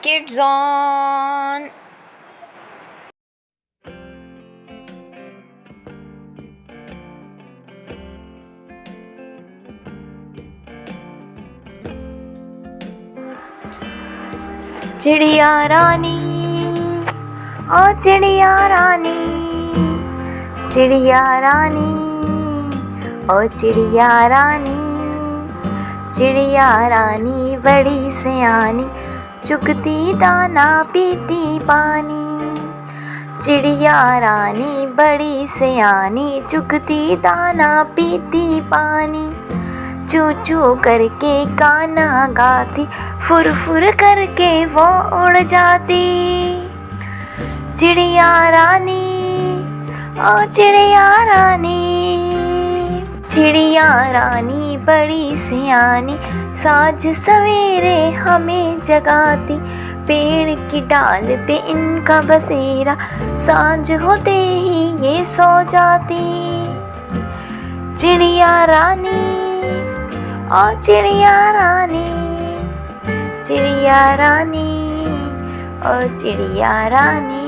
Kids on. चिड़िया रानी, ओ चिड़िया रानी, चिड़िया रानी, ओ चिड़िया रानी, चिड़िया रानी बड़ी सयानी, चुगती दाना पीती पानी। चिड़िया रानी बड़ी सयानी, चुगती दाना पीती पानी। चू चू करके गाना गाती, फुर फुर करके वो उड़ जाती। चिड़िया रानी, ओ चिड़िया रानी, चिड़िया रानी बड़ी सयानी, साँझ सवेरे हमें जगाती। पेड़ की डाल पे इनका बसेरा, सांझ होते ही ये सो जाती। चिड़िया रानी, ओ चिड़िया रानी, चिड़िया रानी, ओ चिड़िया रानी।